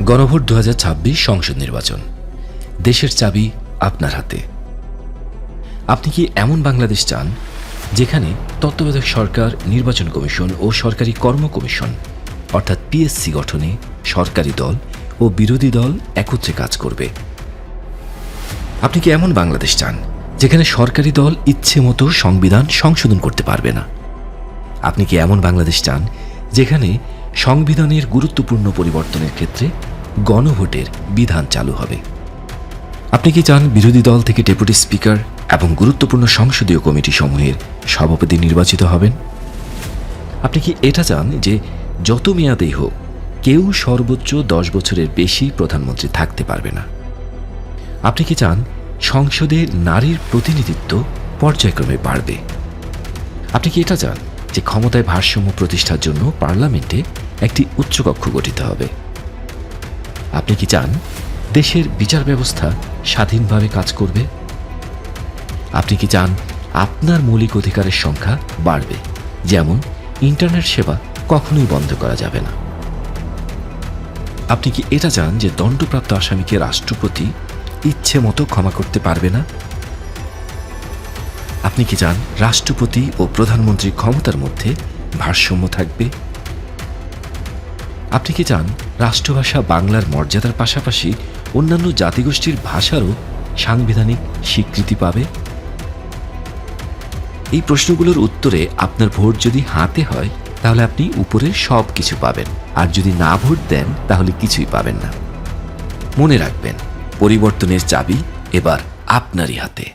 গণভোট 2026 সংসদ নির্বাচন। দেশের চাবি আপনার হাতে। আপনি কি এমন বাংলাদেশ চান যেখানে তত্ত্বাবধায়ক সরকার, নির্বাচন কমিশন ও সরকারি কর্ম কমিশন অর্থাৎ পিএসসি গঠনে সরকারি দল ও বিরোধী দল একত্রে কাজ করবে? আপনি কি এমন বাংলাদেশ চান যেখানে সরকারি দল ইচ্ছে মতো সংবিধান সংশোধন করতে পারবে না? আপনি কি এমন বাংলাদেশ চান যেখানে সংবিধানের গুরুত্বপূর্ণ পরিবর্তনের ক্ষেত্রে গণভোটের বিধান চালু হবে? আপনি কি চান বিরোধী দল থেকে ডেপুটি স্পিকার এবং গুরুত্বপূর্ণ সংসদীয় কমিটি সমূহের সভাপতি নির্বাচিত হবেন? আপনি কি এটা চান যে যত মেয়াদেই হোক কেউ সর্বোচ্চ 10 বছরের বেশি প্রধানমন্ত্রী থাকতে পারবে না? আপনি কি চান সংসদে নারীর প্রতিনিধিত্ব পর্যায়ক্রমে বাড়বে? আপনি কি এটা চান যে ক্ষমতায় ভারসাম্য প্রতিষ্ঠার জন্য পার্লামেন্টে একটি উচ্চকক্ষ গঠিত হবে? আপনি কি চান দেশের বিচার ব্যবস্থা স্বাধীনভাবে কাজ করবে? আপনি কি চান আপনার মৌলিক অধিকারের সংখ্যা বাড়বে, যেমন ইন্টারনেট সেবা কখনোই বন্ধ করা যাবে না? আপনি কি এটা চান যে দণ্ডপ্রাপ্ত আসামিকে রাষ্ট্রপতি ইচ্ছে মতো ক্ষমা করতে পারবে না? আপনি কি চান রাষ্ট্রপতি ও প্রধানমন্ত্রীর ক্ষমতার মধ্যে ভারসাম্য থাকবে? আপনি কি চান রাষ্ট্রভাষা বাংলার মর্যাদার পাশাপাশি অন্যান্য জাতিগোষ্ঠীর ভাষারও সাংবিধানিক স্বীকৃতি পাবে? এই প্রশ্নগুলোর উত্তরে আপনার ভোট যদি হাতে হয় তাহলে আপনি উপরের সব কিছু পাবেন, আর যদি না ভোট দেন তাহলে কিছুই পাবেন না। মনে রাখবেন, পরিবর্তনের চাবি এবার আপনারই হাতে।